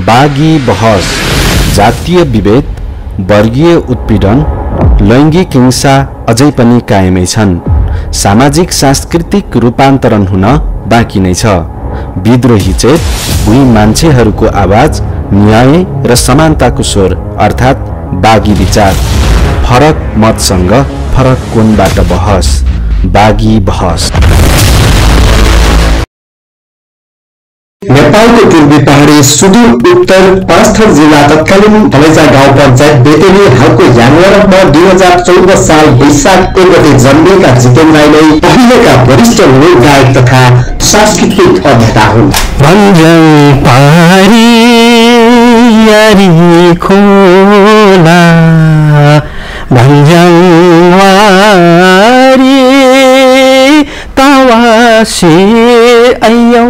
बागी बहस, जातीय विभेद, वर्गीय उत्पीडन, लैंगिक हिंसा अझै पनि कायमै छन्। सामाजिक सांस्कृतिक रूपान्तरण हुन बाँकी नै छ। विद्रोही चेत भुइँ मान्छेहरूको आवाज, न्याय र समानताको स्वर अर्थात् बागी विचार। फरक मतसँग फरक कोणबाट बहस, बागी बहस। नेपालको पूर्वी पहाडी सुदूर उत्तर पाँचथर जिल्ला तत्कालीन धलेजा गाउँ पञ्चायत बेतेली हालको याङवरमा 2014 साल वैशाख 1 गते जन्मिएका जितेन राई नै पहिलेका वरिष्ठ लोक गायक तथा सांस्कृतिक अभिनेता हुन्। भञ्जङ पारी यारी खोला, भञ्जङ वारी तावासी आयौ,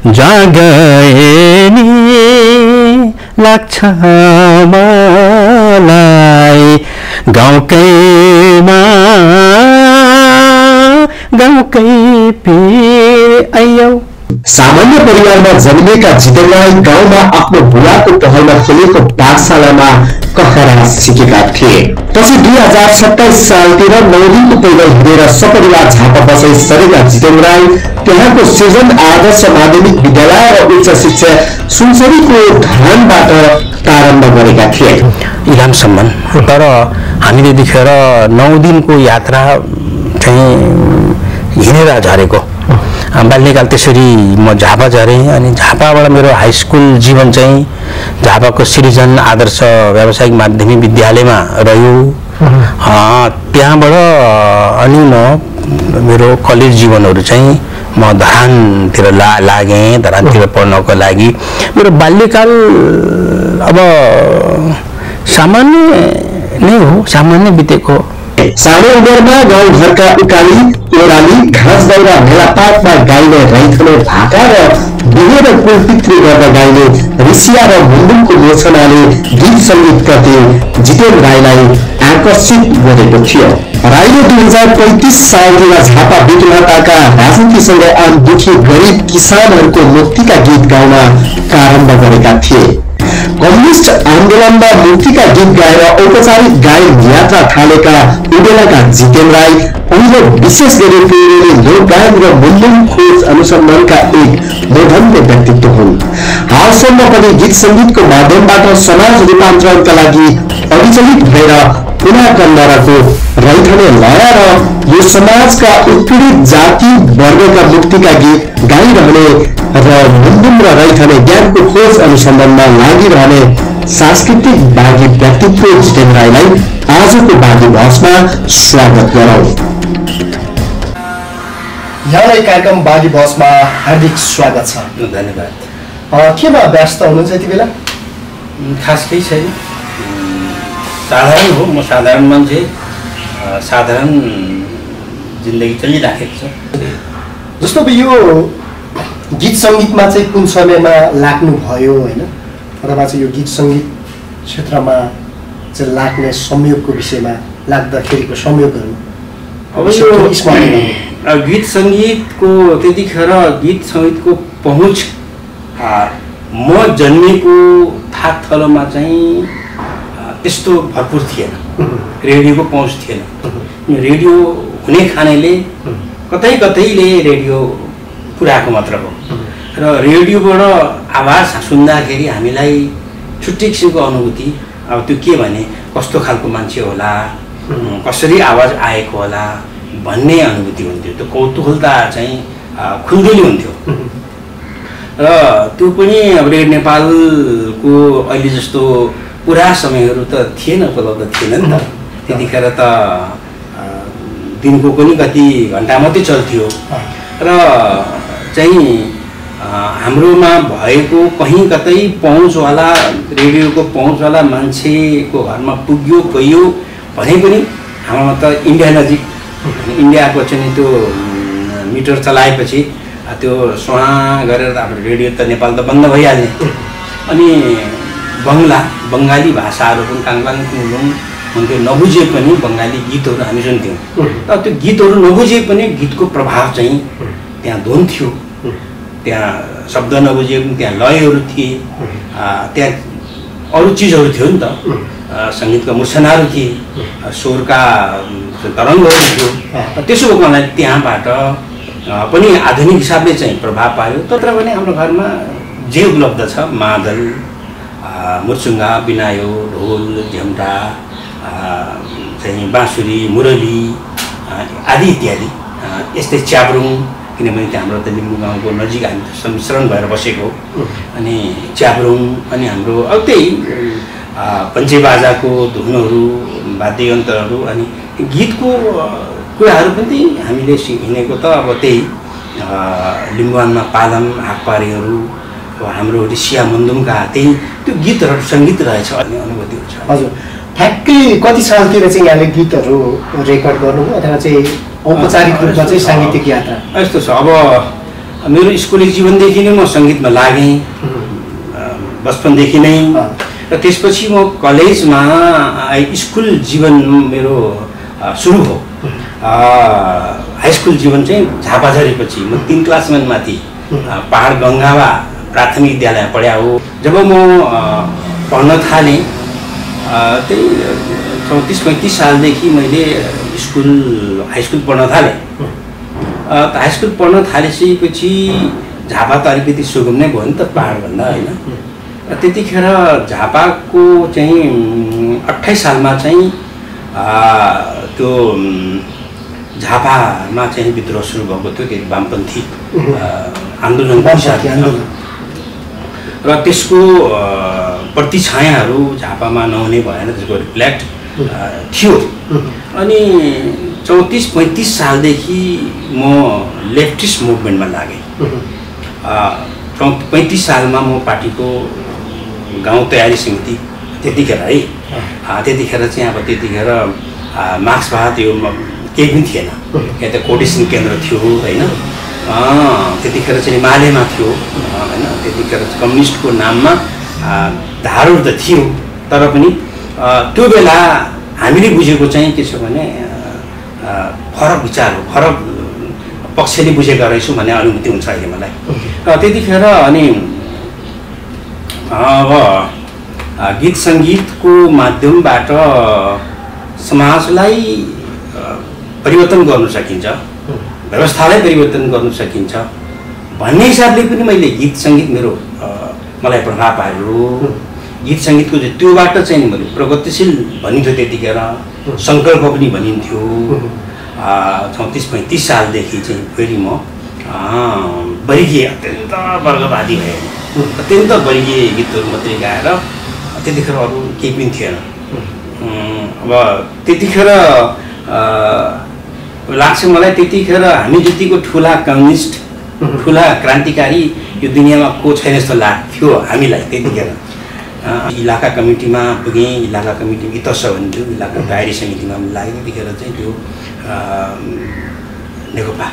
जागए नि लाग्छ मलाई गाउँकैमा गाउँकै पीर आयौ। सामान्य परिवारमा जन्मिएका जितेन राई गाउँमा आफ्नो बुवाको पहलमा खोलिएको पाठशालामा कखरा सिकेका थिए। पछि 2027 सालतिर 9 दिनको पहिलो हिँडेर सपरिवार झापा बसाई सरेका जितेन राई त्यहाँको सृजन आदर्श माध्यमिक विद्यालय र उच्च शिक्षा सुनसरीको ढानबाट प्रारम्भ गरेका थिए। इलामसम्म। तर हामीले देखेर 9 दिनको यात्रा चाहिँ हिँडेर झरेको। बाल्यकाल त्यसरी म झापा झरेँ अनि झापाबाट मेरो हाई स्कुल जीवन चाहिँ झापाको सृजन आदर्श व्यावसायिक माध्यमिक विद्यालयमा रह्यो। त्यहाँबाट अनि म मेरो कलेज जीवनहरू चाहिँ म धरानतिर लागेँ। धरानतिर पढ्नको लागि मेरो बाल्यकाल अब सामान्य नै हो, सामान्य बितेको। सानो उमेरमा गाउँघरका उकाली ओह्राली घाँस दाउरा मेलापातमा गाइने रैथलो भाका र बिहे र कुलपितृ गर्दा गाइने ऋषिया र मुन्डुमको मोचनाले गीत सङ्गीतप्रति जितेन राईलाई आकर्षित गरेको थियो। राईले 2035 सालतिर झापा बेतुलाटाका राजनीतिसँग आम दुखी गरिब किसानहरूको मुक्तिका गीत गाउन प्रारम्भ गरेका थिए। कम्युनिस्ट आन्दोलनमा मुक्तिका गीत गाएर औपचारिक गायन यात्रा थालेका उडेलाका जितेन राई उनले विशेष गरी प्रेरणीय लोकगायन र मुन्डुम खोज अनुसन्धानका एक मोहन्य व्यक्तित्व हुन्। हालसम्म पनि गीत सङ्गीतको माध्यमबाट समाज रूपान्तरणका लागि अविचलित भएर पुनः कन्नडको रैथने लय र यो समाजका उत्पीडित जाति वर्गका मुक्तिका गीत गाइरहने र मुन्डुम र रैथने ज्ञानको खोज अनुसन्धानमा लागिरहने सांस्कृतिक बागी व्यक्तित्व जितेन राईलाई आजको बागी बहसमा स्वागत गरौँ। यहाँलाई कार्यक्रम बागी बहसमा हार्दिक स्वागत छ। धन्यवाद। केमा व्यस्त हुनुहुन्छ यति बेला? खास केही छैन, साधारण हो। म साधारण मान्छे, साधारण जिन्दगी चलिराखेको छ। जस्तो यो गीत सङ्गीतमा चाहिँ कुन समयमा लाग्नु भयो होइन, अथवा चाहिँ यो गीत सङ्गीत क्षेत्रमा चाहिँ लाग्ने संयोगको विषयमा लाग्दाखेरिको संयोगहरू अब यो गीत सङ्गीतको त्यतिखेर गीत सङ्गीतको पहुँच म जन्मेको थाक थलोमा चाहिँ त्यस्तो भरपुर थिएन। रेडियोको पहुँच थिएन। रेडियो हुने खानेले कतै कतैले रेडियो पुऱ्याएको मात्र हो र रेडियोबाट आवाज सुन्दाखेरि हामीलाई छुट्टै किसिमको अनुभूति। अब त्यो के भने कस्तो खालको मान्छे होला, कसरी आवाज आएको होला भन्ने अनुभूति हुन्थ्यो। त्यो कौतूहलता चाहिँ खुल्दुली हुन्थ्यो र त्यो पनि अब रेडियो नेपालको अहिले जस्तो पुरा समयहरू त थिएन, उपलब्ध थिएन नि त। त्यतिखेर त दिनको पनि कति घन्टा मात्रै चल्थ्यो र चाहिँ हाम्रोमा भएको कहीँ कतै पहुँचवाला रेडियोको पहुँचवाला मान्छेको घरमा पुग्यो गयो भने पनि हाम्रोमा त इन्डिया नजिक, इन्डियाको चाहिँ त्यो मिटर चलाएपछि त्यो सुहा गरेर हाम्रो रेडियो त नेपाल त बन्द भइहाल्ने। अनि बङ्गाली भाषाहरू पनि काङलाङ कुङलुङ हुन्थ्यो, नबुझे पनि बङ्गाली गीतहरू हामी सुन्थ्यौँ। तर त्यो गीतहरू नबुझे पनि गीतको प्रभाव चाहिँ त्यहाँ धुन थियो, त्यहाँ शब्द नबुझे पनि त्यहाँ लयहरू थिए, त्यहाँ अरू चिजहरू थियो नि त, सङ्गीतका मूर्छनाहरू थिए, स्वरका तरङ्गहरू थियो। त्यसो भएको हुनाले त्यहाँबाट पनि आधुनिक हिसाबले चाहिँ प्रभाव पायो। तर पनि हाम्रो घरमा जे उपलब्ध छ, मादल, मुर्चुङ्गा, बिनायो, ढोल, झ्याम्टा, चाहिँ बाँसुरी, मुरली आदि इत्यादि, यस्तै च्याब्रुङ, किनभने त्यहाँ हाम्रो त लिम्बू गाउँको नजिक हामी सम्मिश्रण भएर बसेको, अनि च्याब्रुङ, अनि हाम्रो अब त्यही पञ्चेबाजाको धुनहरू, वाद्ययन्त्रहरू, अनि गीतको कुराहरू पनि हामीले हिँडेको त अब त्यही लिम्बुवानमा पालम, हाकपारीहरू, हाम्रो ऋषिया मन्दुमका त्यही त्यो गीतहरू सङ्गीत रहेछ भन्ने अनुभूतिहरू छ। हजुर, ठ्याक्कै कति सालतिर चाहिँ यहाँले गीतहरू रेकर्ड गर्नु अथवा चाहिँ औपचारिक रूपमा चाहिँ साङ्गीतिक यात्रा? यस्तो छ, अब मेरो स्कुली जीवनदेखि नै म सङ्गीतमा लागेँ, बचपनदेखि नै। र त्यसपछि म कलेजमा स्कुल जीवन मेरो सुरु हो। हाई स्कुल जीवन चाहिँ झापा झरेपछि म 3 क्लासमा माथि पहाड गङ्गावा प्राथमिक विद्यालय पढ्या हो। जब म पढ्न थालेँ त्यही 34-35 सालदेखि मैले हाई स्कुल पढ्न थालेँ। हाई स्कुल पढ्न थालिसकेपछि झापा त अलिकति सुगम नै भयो नि त पहाडभन्दा, होइन? त्यतिखेर झापाको चाहिँ 28 सालमा चाहिँ त्यो झापामा चाहिँ विद्रोह सुरु भएको थियो, त्यो वामपन्थी आन्दोलन र त्यसको प्रतिछायाहरू झापामा नहुने भएन, त्यसको रिफ्लेक्ट थियो। अनि 34-35 सालदेखि म लेफ्टिस्ट मुभमेन्टमा लागेँ। 35 सालमा म पार्टीको गाउँ तयारी समिति, त्यतिखेर है, त्यतिखेर चाहिँ अब त्यतिखेर मार्क्सवाद यो केही पनि थिएन, यहाँ त कोटेसन केन्द्र थियो, होइन? त्यतिखेर चाहिँ मालेमा थियो, होइन? त्यतिखेर कम्युनिस्टको नाममा धारहरू त थियो, तर पनि त्यो बेला हामीले बुझेको चाहिँ के छ भने फरक विचार हो, फरक पक्षले बुझेका रहेछौँ भन्ने अनुभूति हुन्छ अहिले मलाई। त्यतिखेर अनि अब गीत सङ्गीतको माध्यमबाट समाजलाई परिवर्तन गर्नु सकिन्छ, व्यवस्थालाई परिवर्तन गर्नु सकिन्छ भन्ने हिसाबले पनि मैले गीत सङ्गीत मेरो मलाई प्रभाव पायो। गीत सङ्गीतको चाहिँ त्योबाट चाहिँ मैले प्रगतिशील भनिन्थ्यो, त्यतिखेर सङ्कल्प पनि भनिन्थ्यो। 34-35 सालदेखि चाहिँ फेरि म वर्गीय, अत्यन्त वर्गवादी भएँ, अत्यन्त वर्गीय गीतहरू मात्रै गाएर, त्यतिखेर अरू केही पनि थिएन। अब त्यतिखेर लाग्छ मलाई, त्यतिखेर हामी जतिको ठुला कम्युनिस्ट, ठुला क्रान्तिकारी यो दुनियाँमा को छैन जस्तो लाग्थ्यो हामीलाई। त्यतिखेर इलाका कमिटीमा पुगेँ, इलाका कमिटी इतस भन्थ्यो, इलाका तयारी समितिमा लाग्यो। त्यतिखेर चाहिँ त्यो नेकपा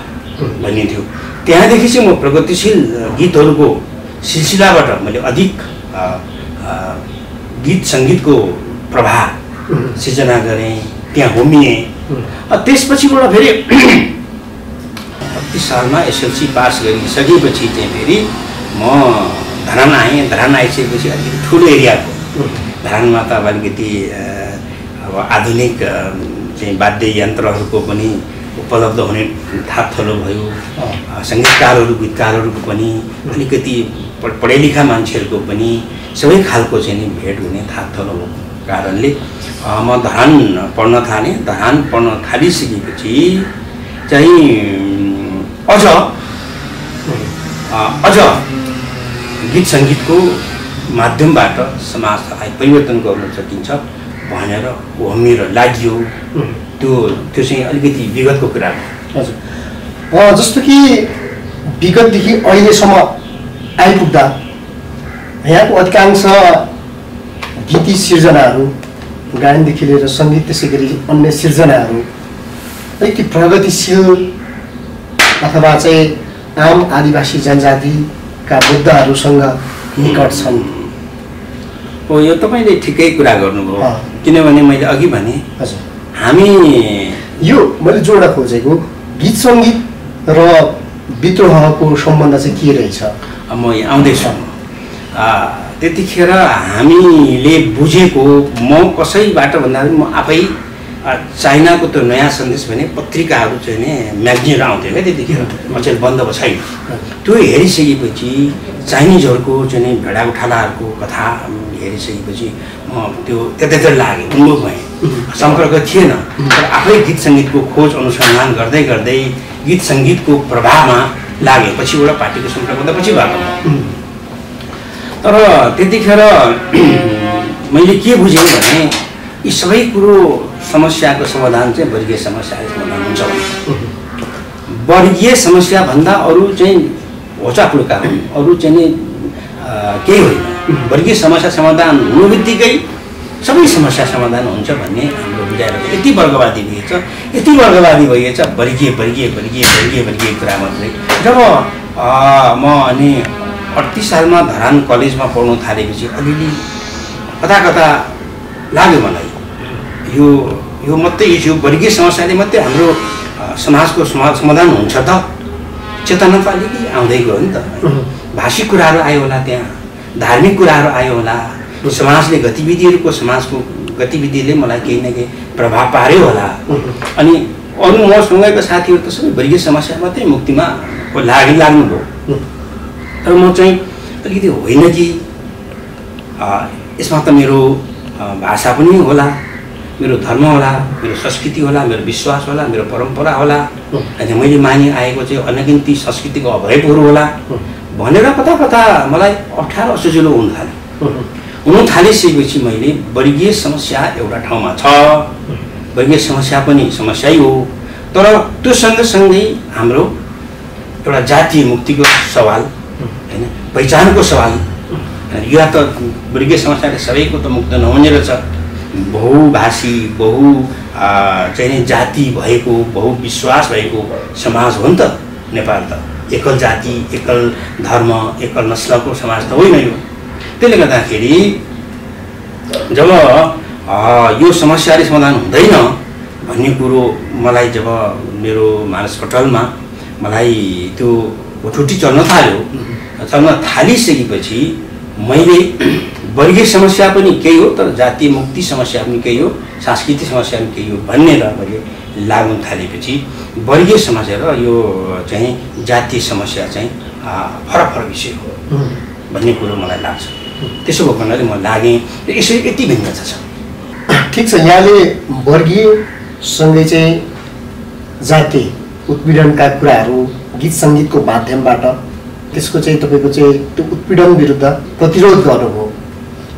भनिन्थ्यो। त्यहाँदेखि चाहिँ म प्रगतिशील गीतहरूको सिलसिलाबाट मैले अधिक गीत सङ्गीतको प्रभाव सिर्जना गरेँ, त्यहाँ होमिएँ। त्यसपछिबाट फेरि 38 सालमा एसएलसी पास गरिसकेपछि चाहिँ फेरि म धरान आएँ। धरान आइसकेपछि अलिकति ठुलो एरियाको धरानमा त अब अलिकति अब आधुनिक चाहिँ वाद्य यन्त्रहरूको पनि उपलब्ध हुने थाहा भयो। सङ्गीतकारहरू, गीतकारहरूको पनि अलिकति पढेलिखा मान्छेहरूको पनि सबै खालको चाहिँ भेट हुने थाहा भएको कारणले म धरान पढ्न थालेँ। धरान पढ्न थालिसकेपछि चाहिँ अझ गीत सङ्गीतको माध्यमबाट समाजलाई परिवर्तन गर्न सकिन्छ भनेर होमिएर लाग्यो। त्यो चाहिँ अलिकति विगतको कुरा हो। हजुर, जस्तो कि विगतदेखि अहिलेसम्म आइपुग्दा यहाँको अधिकांश गीती सिर्जनाहरू, गायनदेखि लिएर सङ्गीत, त्यसै गरी अन्य सिर्जनाहरू अलिकति प्रगतिशील अथवा चाहिँ आम आदिवासी जनजातिका मुद्दाहरूसँग निकट छन्। हो, यो तपाईँले ठिकै कुरा गर्नुभयो। किनभने मैले अघि भने हजुर, हामी यो मैले जोड्न खोजेको गीत सङ्गीत र विद्रोहको सम्बन्ध चाहिँ के रहेछ? म यहाँ आउँदैछु। त्यतिखेर हामीले बुझेको म कसैबाट भन्दाखेरि म आफै चाइनाको त्यो नयाँ सन्देश भने पत्रिकाहरू चाहिँ नि म्यागजिनहरू आउँथ्यो क्या त्यतिखेर अचेल बन्द भएको छैन। त्यो हेरिसकेपछि चाइनिजहरूको चाहिँ नि भेडा उठालाहरूको कथा हेरिसकेपछि म त्यो त्यतैतिर लागेँ, उन्मुख भएँ। सम्पर्क थिएन तर आफै गीत सङ्गीतको खोज अनुसन्धान गर्दै गर्दै गीत सङ्गीतको प्रभावमा लागेँ। पछिबाट पार्टीको सम्पर्कभन्दा पछि भएको तर त्यतिखेर मैले के बुझेँ भने यी सबै कुरो समस्याको समाधान चाहिँ वर्गीय समस्याले समाधान हुन्छ भने वर्गीय समस्याभन्दा अरू चाहिँ होचापुल्का हुन्, अरू चाहिँ नि केही होइन। वर्गीय समस्या समाधान हुनु बित्तिकै सबै समस्या समाधान हुन्छ भन्ने हाम्रो बुझाएर यति वर्गवादी भइएछ, यति वर्गवादी भइएछ वर्गीय वर्गीय वर्गीय वर्गीय वर्गीय कुरा मात्रै। जब म अनि 38 सालमा धरान कलेजमा पढ्न थालेपछि अलिअलि कता कता लाग्यो मलाई यो मात्रै यो वर्गीय समस्याले मात्रै हाम्रो समाजको समाधान हुन्छ त? चेतना त अलिकति आउँदै गयो नि त। भाषिक कुराहरू आयो होला, त्यहाँ धार्मिक कुराहरू आयो होला, समाजले गतिविधिहरूको समाजको गतिविधिले मलाई केही न केही प्रभाव पार्यो होला। अनि अरू मसँगैको साथीहरू त सबै वर्गीय समस्या मात्रै मुक्तिमा लाग्नुभयो। तर म चाहिँ अलिकति होइन कि यसमा त मेरो भाषा पनि होला, मेरो धर्म होला, मेरो संस्कृति होला, मेरो विश्वास होला, मेरो परम्परा होला, अनि मैले मानि आएको चाहिँ अनगिन्ती संस्कृतिको अभयहरू होला भनेर कता कता मलाई अप्ठ्यारो असजिलो हुन थालिसकेपछि मैले वर्गीय समस्या एउटा ठाउँमा छ, वर्गीय समस्या पनि समस्यै हो, तर त्यो सँगसँगै हाम्रो एउटा जातीय मुक्तिको सवाल हैन, पहिचानको सवाल। या त वर्गीय समस्याले सबैको त मुक्त नहुने रहेछ। बहुभाषी चाहिँ जाति भएको, बहुविश्वास भएको समाज हो नि त नेपाल त। एकल जाति, एकल धर्म, एकल नस्लको समाज त होइन यो। त्यसले गर्दाखेरि जब यो समस्याले समाधान हुँदैन भन्ने कुरो मलाई जब मेरो मानसपटलमा मलाई त्यो भुटुटी चल्न थालिसकेपछि मैले वर्गीय समस्या पनि केही हो, तर जातीय मुक्ति समस्या पनि केही हो, सांस्कृतिक समस्या पनि केही हो भन्ने र मैले लाग्न थालेपछि वर्गीय समस्या र यो चाहिँ जातीय समस्या चाहिँ फरक फरक विषय हो भन्ने कुरो मलाई लाग्छ। त्यसो भएको हुनाले म लागेँ यसो यति भिन्नता छ। ठिक छ, यहाँले वर्गीयसँगै चाहिँ जातीय उत्पीडनका कुराहरू गीत सङ्गीतको माध्यमबाट त्यसको चाहिँ तपाईँको चाहिँ त्यो उत्पीडन विरुद्ध प्रतिरोध गर्नुभयो।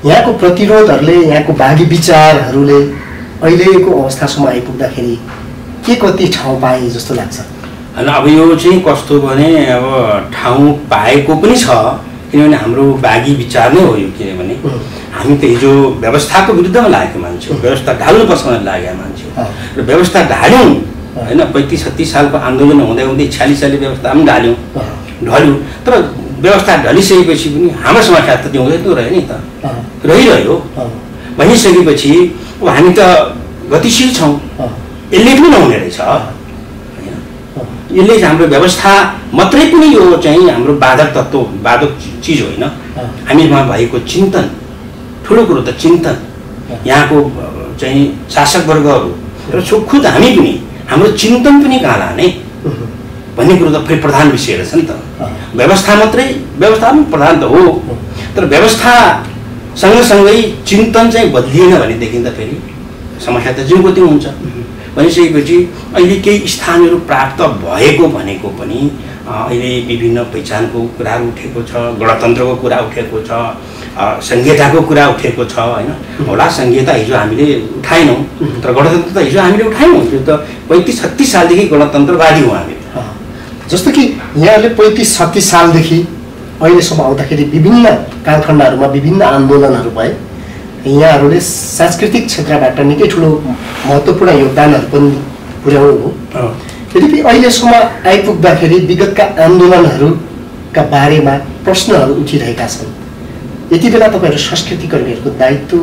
यहाँको प्रतिरोधहरूले, यहाँको भागी विचारहरूले अहिलेको अवस्थासम्म आइपुग्दाखेरि के कति ठाउँ पाए जस्तो लाग्छ? होइन, अब यो चाहिँ कस्तो भने अब ठाउँ पाएको पनि छ, किनभने हाम्रो भागी विचार नै हो यो। किनभने हामी त हिजो व्यवस्थाको विरुद्धमा लागेको मान्छे हो, व्यवस्था ढाल्नुपर्छ भनेर लागेका मान्छे हो र व्यवस्था ढाल्यौँ होइन। 35-36 सालको आन्दोलन हुँदै हुँदै 46 सालले व्यवस्था पनि ढल्यो। तर व्यवस्था ढलिसकेपछि पनि हाम्रो समस्या त त्यो हुँदै त्यो रह्यो नि त, रहिरह्यो। भनिसकेपछि अब हामी त गतिशील छौँ, यसले पनि नहुने रहेछ होइन। यसले हाम्रो व्यवस्था मात्रै पनि यो चाहिँ हाम्रो बाधक तत्त्व, बाधक चिज होइन। हामीमा भएको चिन्तन, ठुलो कुरो त चिन्तन, यहाँको चाहिँ शासक वर्गहरू र खुद हामी पनि हाम्रो चिन्तन पनि कहाँ लाने भन्ने कुरो त फेरि प्रधान विषय रहेछ नि त। व्यवस्था मात्रै, व्यवस्था पनि प्रधान त हो, तर व्यवस्था सँगसँगै चिन्तन चाहिँ बदलिएन भनेदेखि त फेरि समस्या त जिउको त्यो हुन्छ। भनिसकेपछि अहिले केही स्थानहरू प्राप्त भएको भनेको पनि अहिले विभिन्न पहिचानको कुराहरू उठेको छ, गणतन्त्रको कुरा उठेको छ, संहिताको कुरा उठेको छ होइन। होला संहिता हिजो हामीले उठाएनौँ, तर गणतन्त्र त हिजो हामीले उठायौँ। त्यो त 35-36 सालदेखि गणतन्त्रवादी हौँ हामी। जस्तो कि यहाँले 35-36 सालदेखि अहिलेसम्म आउँदाखेरि विभिन्न कालखण्डहरूमा विभिन्न आन्दोलनहरू भए, यहाँहरूले सांस्कृतिक क्षेत्रबाट निकै ठुलो महत्त्वपूर्ण योगदानहरू पनि पुर्याउनु हो। यद्यपि अहिलेसम्म आइपुग्दाखेरि विगतका आन्दोलनहरूका बारेमा प्रश्नहरू उठिरहेका छन्। यति बेला तपाईँहरू संस्कृति कर्मीहरूको दायित्व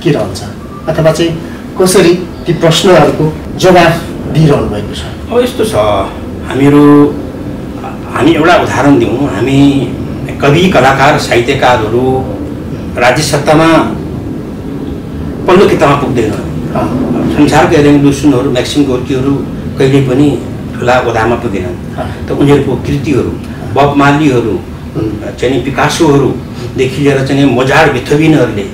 के रहन्छ, अथवा चाहिँ कसरी ती प्रश्नहरूको जवाफ दिइरहनु भएको छ? अब यस्तो छ, हामी एउटा उदाहरण दिउँ। हामी कवि, कलाकार, साहित्यकारहरू राज्य सत्तामा पल्लो किताबमा पुग्दैन। संसारका रेभोल्युसनहरू म्याक्सिम गोर्कीहरू कहिले पनि ठुला ओदामा पुगेनन्। त उनीहरूको कृतिहरू बब मार्लीहरू चाहिँ पिकासोहरूदेखि लिएर चाहिँ मोजार्ट बेथोभेनहरूले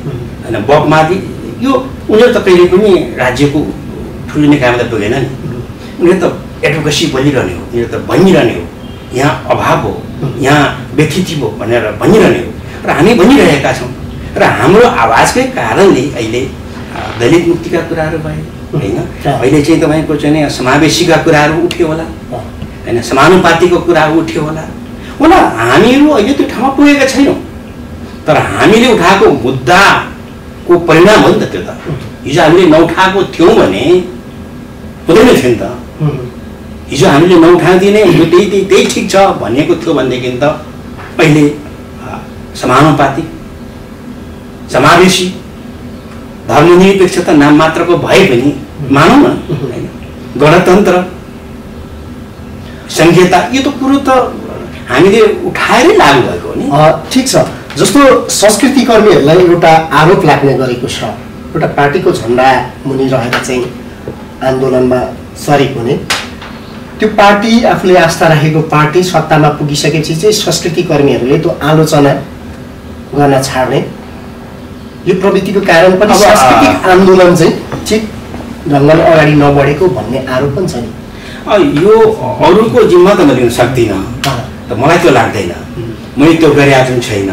होइन बब मार्ली यो उनीहरू त कहिले पनि राज्यको ठुलो निकायमा त पुगेन नि। उनीहरू त एडभोकेसी बोलिरहने हो, उनीहरू त भनिरहने हो यहाँ अभाव हो, यहाँ व्यथित हो भनेर भनिरहने हो र हामी भनिरहेका छौँ। र हाम्रो आवाजकै कारणले अहिले दलित मुक्तिका कुराहरू भए होइन। अहिले चाहिँ तपाईँको चाहिँ समावेशीका कुराहरू उठ्यो होला होइन, समानुपातिको कुराहरू उठ्यो होला। हामीहरू अहिले त्यो ठाउँमा पुगेका छैनौँ, तर हामीले उठाएको मुद्दाको परिणाम हो नि त त्यो त। हिजो हामीले नउठाएको थियौँ भने हुँदैन थियो नि त। हिजो हामीले नउठाइदिने यो त्यही ठिक छ भनेको थियो भनेदेखि त अहिले समानुपातिक समावेशी धर्मनिरपेक्षता नाम मात्रको भए पनि मानौँ न होइन, गणतन्त्र संहिता यो त कुरो त हामीले उठाएरै लागू भएको हो नि। ठिक छ। जस्तो संस्कृति कर्मीहरूलाई एउटा आरोप लाग्ने गरेको छ, एउटा पार्टीको झन्डा मुनि रहेर चाहिँ आन्दोलनमा सरेको हुने, त्यो पार्टी आफूले आस्था राखेको पार्टी सत्तामा पुगिसकेपछि चाहिँ संस्कृति कर्मीहरूले त्यो आलोचना गर्न छाड्ने, यो प्रवृत्तिको कारण पनि सांस्कृतिक आन्दोलन चाहिँ ठिक ढङ्गले अगाडि नबढेको भन्ने आरोप पनि छ नि। यो अरूको जिम्मा त म लिन सक्दिनँ, त मलाई त्यो लाग्दैन, मैले त्यो गरेको पनि छैन।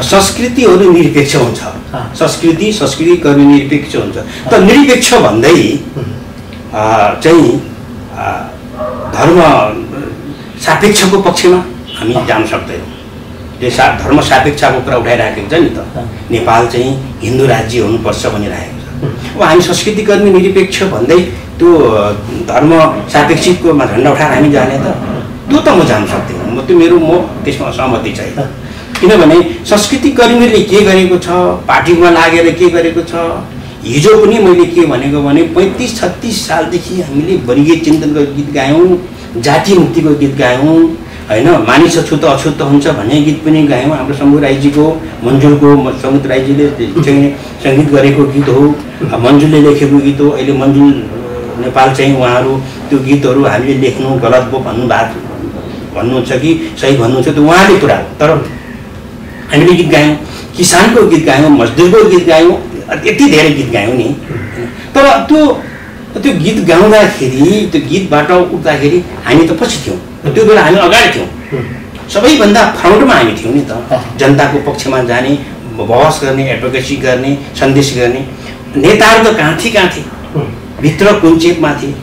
संस्कृतिहरू निरपेक्ष हुन्छ, संस्कृति कर्मी निरपेक्ष हुन्छ। त निरपेक्ष भन्दै चाहिँ धर्म सापेक्षको पक्षमा हामी जान सक्दैनौँ। त्यो धर्म सापेक्षको कुरा उठाइराखेको छ नि त। नेपाल चाहिँ हिन्दू राज्य हुनुपर्छ भनिरहेको छ। अब हामी संस्कृति कर्मी निरपेक्ष भन्दै त्यो धर्म सापेक्षिककोमा झन्डा उठाएर हामी जाने त त्यो त म जान सक्दिनँ। म त्यसमा सहमति छैन। किनभने संस्कृति कर्मीले के गरेको छ, पार्टीमा लागेर के गरेको छ। हिजो पनि मैले के भनेको भने 35-36 सालदेखि हामीले वर्गीय चिन्तनको गीत गायौँ, जातीय मुक्तिको गीत गायौँ होइन, मानिस अछुत अछुत हुन्छ भन्ने गीत पनि गायौँ। हाम्रो शम्भु राईजीको मन्जुलको सङ्गीत राईजीले चाहिँ सङ्गीत गरेको गीत हो, मन्जुलले लेखेको गीत हो। अहिले मन्जुल नेपाल चाहिँ उहाँहरू त्यो गीतहरू हामीले लेख्नु गलत भयो भन्नुहुन्छ कि सही भन्नुहुन्छ त्यो उहाँले कुरा हो। तर हामीले गीत गायौँ, किसानको गीत गायौँ, मजदुरको गीत गायौँ, यति धेरै गीत गायौँ नि। तर त्यो गीत गाउँदाखेरि त्यो गीतबाट उठ्दाखेरि हामी त पछि थियौँ, त्यो बेला हामी अगाडि थियौँ, सबैभन्दा फ्रन्टमा हामी थियौँ नि त। जनताको पक्षमा जाने, बहस गर्ने, एडभोकेसी गर्ने, सन्देश गर्ने। नेताहरू त कहाँ थिए, भित्र कुञ्चेपमा थिए।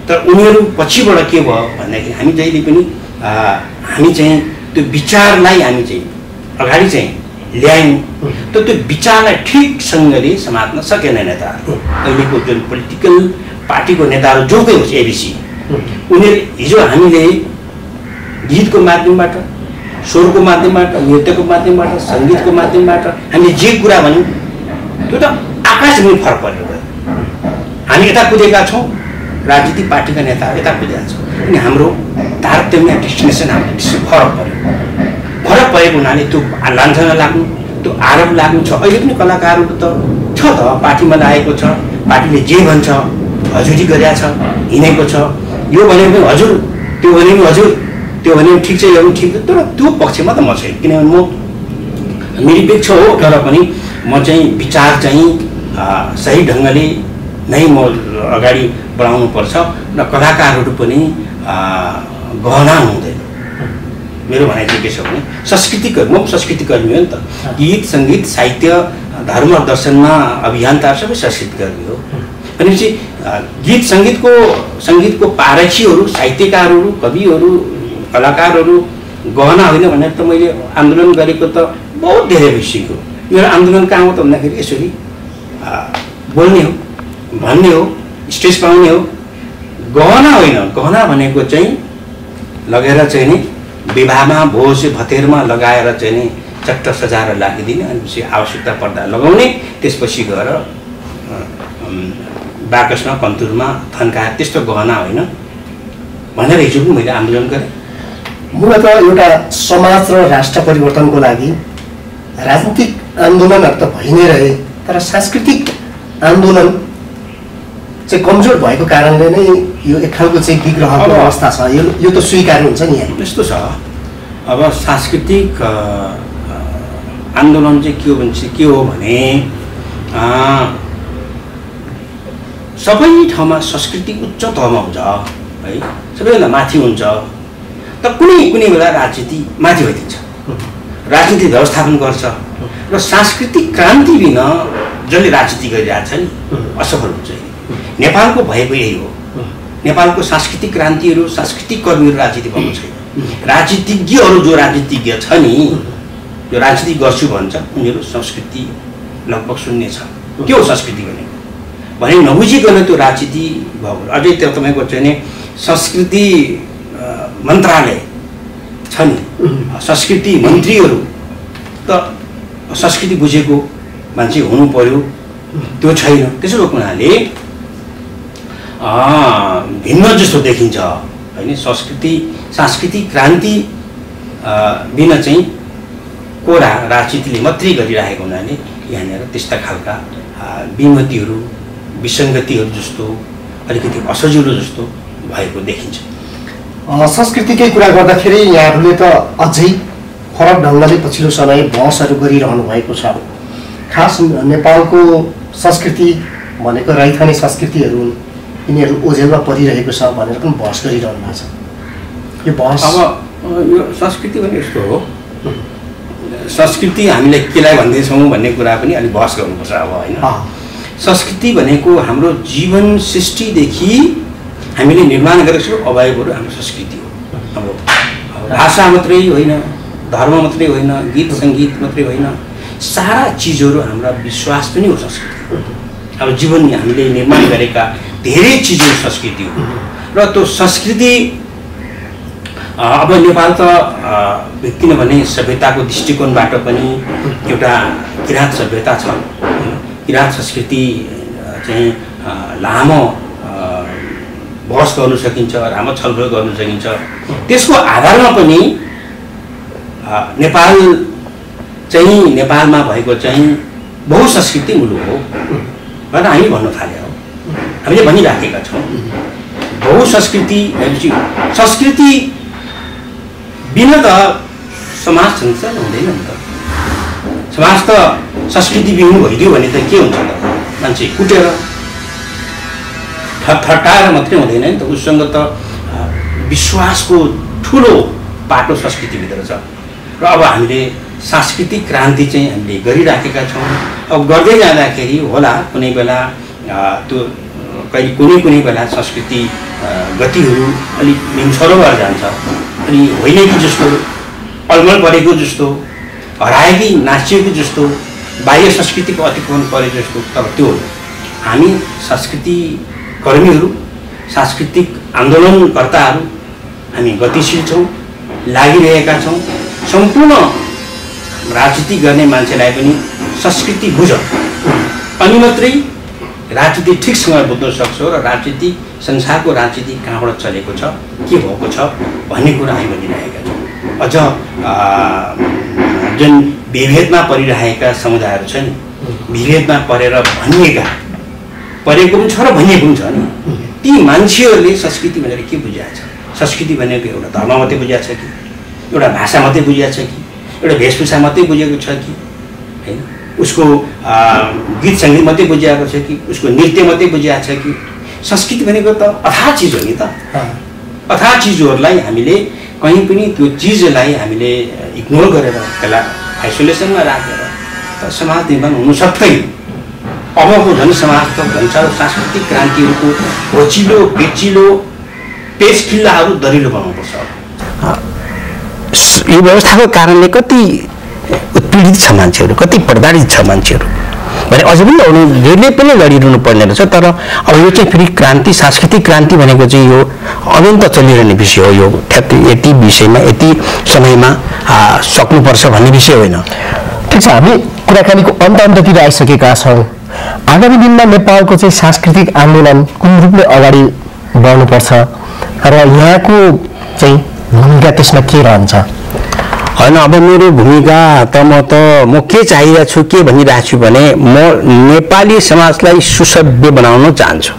तर उनीहरू पछिबाट के भयो भन्दाखेरि हामी जहिले पनि हामी चाहिँ त्यो विचारलाई हामी चाहिँ अगाडि चाहिँ ल्यायौँ। त त्यो विचारलाई ठिकसँगले समात्न सकेन नेताहरू। अहिलेको जुन पोलिटिकल पार्टीको नेताहरू जोकै होस् एबिसी, उनीहरू हिजो हामीले गीतको माध्यमबाट, स्वरको माध्यमबाट, नृत्यको माध्यमबाट, सङ्गीतको माध्यमबाट हामीले जे कुरा भन्यौँ त्यो त आकाशभूमि फरक परेर गयो। हामी यता कुदेका छौँ, राजनीतिक पार्टीका नेताहरू यता कुदेका छौँ, अनि हाम्रो तारतम्य डेस्टिनेसन हाम्रो फरक परेको हुनाले त्यो लान्छना लाग्नु, त्यो आरोप लाग्नु छ। अहिले पनि कलाकारहरू त छ त, पार्टीमा लागेको छ, पार्टीले जे भन्छ हजुरी गरेका छ, हिँडेको छ। यो भने पनि हजुर, त्यो भने पनि हजुर, त्यो भने पनि ठिक छ, यो पनि ठिक छ। तर त्यो पक्षमा त म छैन, किनभने म निरपेक्ष हो, तर पनि म चाहिँ विचार चाहिँ सही ढङ्गले नै म अगाडि बढाउनुपर्छ र कलाकारहरू पनि गहना हुँदैन। मेरो भनाइ चाहिँ के छ भने म संस्कृति कर्मी हो नि त। गीत सङ्गीत साहित्य धर्म दर्शनमा अभियन्ता सबै संस्कृति कर्मी हो। भनेपछि गीत सङ्गीतको पारखीहरू, साहित्यकारहरू, कविहरू, कलाकारहरू गहना होइन भनेर त मैले आन्दोलन गरेको त बहुत धेरै भइसक्यो। मेरो आन्दोलन कहाँ हो त भन्दाखेरि यसरी बोल्ने हो, भन्ने हो, स्टेज पाउने हो, गहना होइन। गहना भनेको चाहिँ लगेर चाहिँ नि विवाहमा भोज भतेरमा लगाएर चाहिँ नि चट्ट सजाएर लागिदिने, अनि पछि आवश्यकता पर्दा लगाउने, त्यसपछि गएर बाकसमा कन्तुरमा थन्काएर त्यस्तो गहना होइन भनेर हिजो पनि मैले आन्दोलन गरेँ। मूलतः एउटा समाज र राष्ट्र परिवर्तनको लागि राजनीतिक आन्दोलनहरू त भइ नै रहे, तर सांस्कृतिक आन्दोलन चाहिँ कमजोर भएको कारणले नै यो एक खालको चाहिँ विग्रहको अवस्था छ। यो त स्वीकार हुन्छ नि। यहाँ यस्तो छ, अब सांस्कृतिक आन्दोलन चाहिँ के हो भने सबै ठाउँमा संस्कृति उच्च तहमा हुन्छ है, सबैभन्दा माथि हुन्छ। तर कुनै बेला राजनीति माथि भइदिन्छ, राजनीति व्यवस्थापन गर्छ र सांस्कृतिक क्रान्ति बिना जसले राजनीति गरिरहेछ नि असफल हुन्छ। नेपालको भएको यही हो। नेपालको सांस्कृतिक क्रान्तिहरू, सांस्कृतिक कर्मीहरू राजनीति भएको छैन। राजनीतिज्ञहरू जो राजनीतिज्ञ छ नि, जो राजनीति गर्छु भन्छ, उनीहरू संस्कृति लगभग शून्य छ। के हो संस्कृति भने नबुझिकन त्यो राजनीति भएको। अझै त्यो तपाईँको चाहिँ नि संस्कृति मन्त्रालय छ नि, संस्कृति मन्त्रीहरू त संस्कृति बुझेको मान्छे हुनु पर्यो, त्यो छैन। त्यसो भएको हुनाले भिन्न जस्तो देखिन्छ होइन। सांस्कृतिक क्रान्ति बिना चाहिँ को राजनीतिले मात्रै गरिरहेको हुनाले यहाँनिर त्यस्ता खालका विमतिहरू, विसङ्गतिहरू जस्तो अलिकति असजिलो जस्तो भएको देखिन्छ। संस्कृतिकै कुरा गर्दाखेरि यहाँहरूले त अझै फरक ढङ्गले पछिल्लो समय बहसहरू गरिरहनु भएको छ। खास नेपालको संस्कृति भनेको रैथाने संस्कृतिहरू हुन्, यिनीहरू ओझेलमा परिरहेको छ भनेर पनि बहस गरिरहनु भएको छ। यो बहस अब यो संस्कृति पनि यस्तो हो, संस्कृति हामीले केलाई भन्दैछौँ भन्ने कुरा पनि अलिक बहस गर्नुपर्छ अब होइन। संस्कृति भनेको हाम्रो जीवन सृष्टिदेखि हामीले निर्माण गरेको अवयवहरू हाम्रो संस्कृति हो। हाम्रो भाषा मात्रै होइन, धर्म मात्रै होइन, गीत सङ्गीत मात्रै होइन, सारा चिजहरू हाम्रा विश्वास पनि हो संस्कृति। अब जीवन हामीले निर्माण गरेका धेरै चिजहरू संस्कृति हो। र त्यो संस्कृति अब नेपाल त किनभने सभ्यताको दृष्टिकोणबाट पनि एउटा किराँत सभ्यता छ। किराँत संस्कृति चाहिँ लामो बहस गर्नु सकिन्छ, लामो छलफल गर्नु सकिन्छ। त्यसको आधारमा पनि नेपाल चाहिँ नेपालमा भएको चाहिँ बहुसंस्कृति मुलुक हो भनेर हामी भन्न थाल्यौँ। हामीले भनिराखेका छौँ बहुसंस्कृति भनेपछि संस्कृति बिना त समाज सञ्चालन हुँदैन नि त। समाज त संस्कृति विहीन भइदियो भने त के हुन्छ त, मान्छे कुटेर थटाएर मात्रै हुँदैन नि त। उसँग त विश्वासको ठुलो बाटो संस्कृतिभित्र छ। र अब हामीले सांस्कृतिक क्रान्ति चाहिँ हामीले गरिराखेका छौँ। अब गर्दै जाँदाखेरि होला कुनै बेला त्यो कहिले कुनै बेला संस्कृति गतिहरू अलिक निम्सरो भएर जान्छ, अनि होइन कि जस्तो, अलमल परेको जस्तो, हराएकी नाचिएको जस्तो, बाह्य संस्कृतिको अतिक्रमण परेको जस्तो। तर त्यो हामी संस्कृति कर्मीहरू, सांस्कृतिक आन्दोलनकर्ताहरू हामी गतिशील छौँ, लागिरहेका छौँ। सम्पूर्ण राजनीति गर्ने मान्छेलाई पनि संस्कृति बुझ अनि मात्रै राजनीति ठिकसँग बुझ्न सक्छौँ र राजनीति संसारको राजनीति कहाँबाट चलेको छ, के भएको छ भन्ने कुरा हामी भनिरहेका छौँ। अझ जुन विभेदमा परिरहेका समुदायहरू छन्, विभेदमा परेर परेको पनि छ र भनिएको पनि छ नि, ती मान्छेहरूले संस्कृति भनेर के बुझाएको छ? संस्कृति भनेको एउटा धर्म मात्रै बुझाएको छ कि, एउटा भाषा मात्रै बुझाएको छ कि, एउटा वेशभूषा मात्रै बुझेको छ कि होइन, उसको गीत सङ्गीत मात्रै बुझाएको छ कि, उसको नृत्य मात्रै बुझाएको छ कि? संस्कृति भनेको त अथाह चिज हो नि त। अथाह चिजहरूलाई हामीले कहीँ पनि त्यो चिजलाई हामीले इग्नोर गरेर त्यसलाई आइसोलेसनमा राखेर त समाज निर्माण हुन सक्दैन। अबको झन् समाज त भन्छ सांस्कृतिक क्रान्तिहरूको होचिलो पेचिलो पेचखिल्लाहरू दरिलो बनाउनुपर्छ। यो व्यवस्थाको कारणले कति उत्पीडित छ मान्छेहरू, कति प्रताडित छ मान्छेहरू भने अझै पनि उनीहरूले पनि लडिरहनु पर्ने रहेछ। तर अब यो चाहिँ फेरि क्रान्ति, सांस्कृतिक क्रान्ति भनेको चाहिँ यो अनन्त चलिरहने विषय हो। यो ठ्याक्कै यति विषयमा यति समयमा सक्नुपर्छ भन्ने विषय होइन। ठिक छ, हामी कुराकानीको अन्ततिर आइसकेका छौँ। आगामी दिनमा नेपालको चाहिँ सांस्कृतिक आन्दोलन कुन रूपले अगाडि बढ्नुपर्छ र यहाँको चाहिँ भूमिका त्यसमा के रहन्छ? होइन अब मेरो भूमिका म के चाहिरहेको छु के भनिरहेको छु भने म नेपाली समाजलाई सुसभ्य बनाउन चाहन्छु।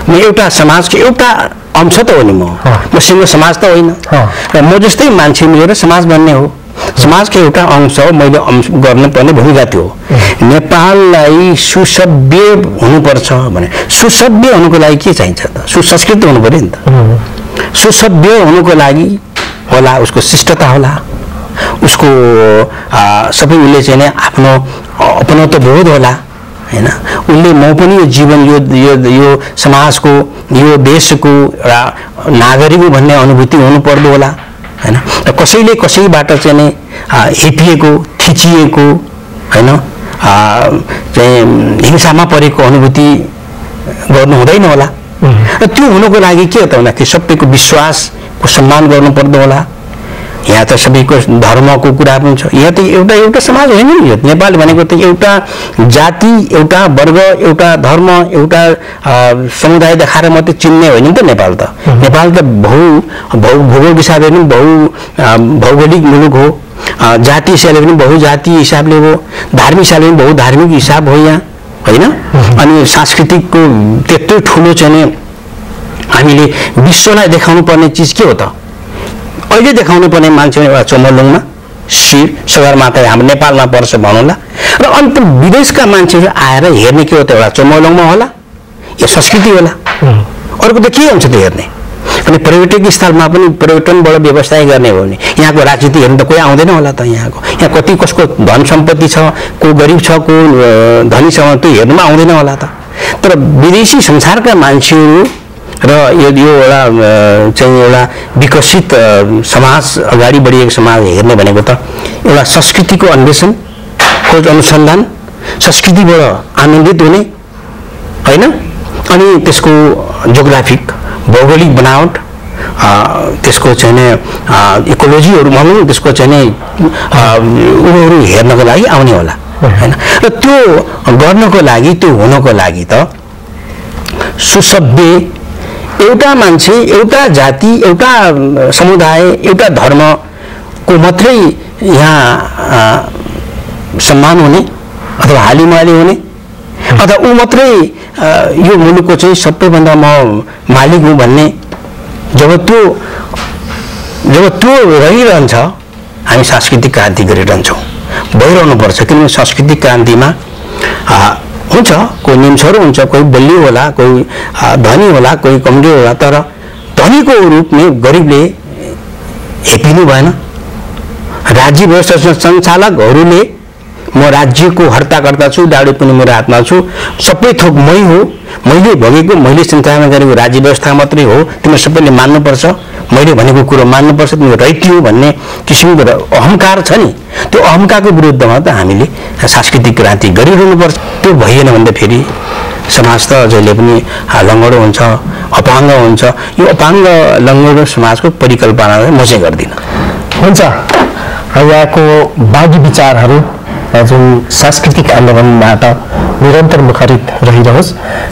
म एउटा समाजको एउटा अंश त हो नि, म सिङ्गो समाज त होइन। र म जस्तै मान्छे मिलेर समाज बन्ने हो, समाजको एउटा अंश हो। मैले गर्नुपर्ने भूमिका त्यो हो। नेपाललाई सुसभ्य हुनुपर्छ भने सुसभ्य हुनुको लागि के चाहिन्छ त? सुसंस्कृत हुनु पर्यो नि त। सुसभ्य हुनुको लागि होला उसको शिष्टता होला, उसको सबै उसले चाहिँ नै आफ्नो अपनत्व बोध होला हैन। उसले म पनि यो जीवन यो समाजको यो देशको एउटा नागरिक भन्ने अनुभूति हुनु पर्दो होला हैन। र कसैले कसैबाट चाहिँ नै हेपिएको थिचिएको हैन चाहिँ हिंसामा परेको अनुभूति गर्नु हुँदैन होला। र त्यो हुनुको लागि के हो त भन्दाखेरि सबैको विश्वासको सम्मान गर्नु पर्दो होला। यहाँ त सबैको धर्मको कुरा पनि छ। यहाँ त एउटा समाज होइन नि। यो नेपाल भनेको त एउटा जाति, एउटा वर्ग, एउटा धर्म, एउटा समुदाय देखाएर मात्रै चिन्ने होइन नि त नेपाल त। नेपाल त भूगोल हिसाबले पनि भौगोलिक मुलुक हो, जाति हिसाबले पनि बहुजाति हिसाबले हो, धार्मिक हिसाबले पनि बहुधार्मिक हिसाब हो यहाँ होइन। अनि सांस्कृतिकको त्यत्रो ठुलो चाहिँ हामीले विश्वलाई देखाउनु पर्ने चिज के हो त? अहिले देखाउनु पर्ने मान्छे एउटा चमोलुङमा शिर सगरमाथा हाम्रो नेपालमा पर्छ भनौँला। र अन्त विदेशका मान्छेहरू आएर हेर्ने के हो त? एउटा चमोलुङमा होला या संस्कृति होला, अर्को त के हुन्छ त हेर्ने? अनि पर्यटक स्थलमा पनि पर्यटनबाट व्यवसाय गर्ने हो भने यहाँको राजनीति हेर्नु त कोही आउँदैन होला त। यहाँ कति कसको धन सम्पत्ति छ, को गरिब छ, को धनी छ, त्यो हेर्नुमा आउँदैन होला त। तर विदेशी संसारका मान्छेहरू र यो एउटा चाहिँ एउटा विकसित समाज, अगाडि बढिएको समाज हेर्ने भनेको त एउटा संस्कृतिको अन्वेषण, खोज अनुसन्धान, संस्कृतिबाट आनन्दित हुने होइन। अनि त्यसको जोग्राफिक भौगोलिक बनावट, त्यसको चाहिँ नि इकोलोजीहरू भनौँ, त्यसको चाहिँ नि उनीहरू हेर्नको लागि आउने होला होइन। र त्यो गर्नको लागि, त्यो हुनको लागि त सुसभ्य एउटा मान्छे, एउटा जाति, एउटा समुदाय, एउटा धर्मको मात्रै यहाँ सम्मान हुने अथवा हालिमाली हुने अथवा ऊ मात्रै यो मुलुकको चाहिँ सबैभन्दा म मालिक हुँ भन्ने जब त्यो रहिरहन्छ, हामी सांस्कृतिक क्रान्ति गरिरहन्छौँ। भइरहनुपर्छ, किनभने सांस्कृतिक क्रान्तिमा हुन्छ कोही निम्छरो हुन्छ, कोही बलियो होला, कोही धनी होला, कोही कमजोर होला। तर धनीको रूपले गरिबले हेपिनु भएन। राज्य व्यवस्था सञ्चालकहरूले म राज्यको हर्ताकर्ता छु, डाडु पनि मेरो हातमा छु, सबै थोक मै हो, मैले भोगेको, मैले सञ्चालन गरेको राज्य व्यवस्था मात्रै हो, तिमीहरू सबैले मान्नुपर्छ, मैले भनेको कुरो मान्नुपर्छ, तिमीहरू रैटी हो भन्ने किसिमको अहङ्कार छ नि। त्यो अहङ्कारको विरुद्धमा त हामीले सांस्कृतिक क्रान्ति गरिरहनुपर्छ। त्यो भइएन भन्दा फेरि समाज त जहिले पनि लङ्गडो हुन्छ, अपाङ्ग हुन्छ। यो अपाङ्ग लङ्गडो समाजको परिकल्पना म चाहिँ गर्दिनँ। हुन्छ, यहाँको बागी विचारहरू जुन सांस्कृतिक आन्दोलनबाट निरन्तर मुखरित रहिरहोस्।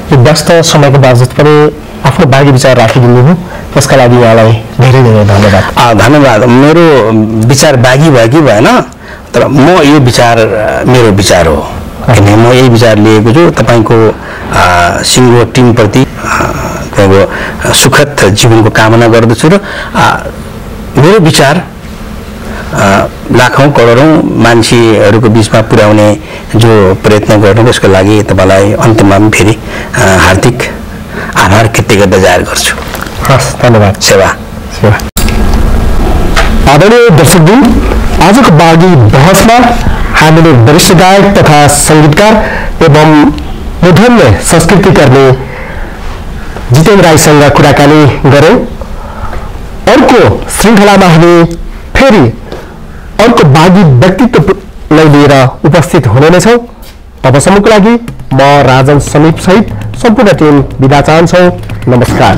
यो व्यस्त समयको बावजुद पनि आफ्नो बागी विचार राखिदिनु हो, त्यसका लागि यहाँलाई धेरै धेरै धन्यवाद। धन्यवाद। मेरो विचार बागी भएन, तर म यो विचार मेरो विचार हो, किनभने म यही विचार लिएको छु। तपाईँको सिङ्गो टिमप्रति तपाईँको सुखद जीवनको कामना गर्दछु। र मेरो विचार लाखौं करोडौं मान्छेहरूको बिचमा पुर्याउने जो प्रयत्न गर्नु, त्यसको लागि तपाईँलाई अन्तमा फेरि हार्दिक आभार कृतज्ञता जाहेर गर्छु। हस्, धन्यवाद। सेवा। आदरणीय दर्शकवृन्द, आजको बागी बहसमा हामीले वरिष्ठ गायक तथा सङ्गीतकार एवं मुधन्य संस्कृतिकर्मी जितेन्द्र राईसँग कुराकानी गऱ्यौँ। अर्को श्रृङ्खलामा हामी फेरि अर्को बागी व्यक्तित्वलाई लिएर उपस्थित हुने नै छौँ। तबसम्मको लागि म राजन समीप सहित सम्पूर्ण टिम बिदा चाहन्छौँ। नमस्कार।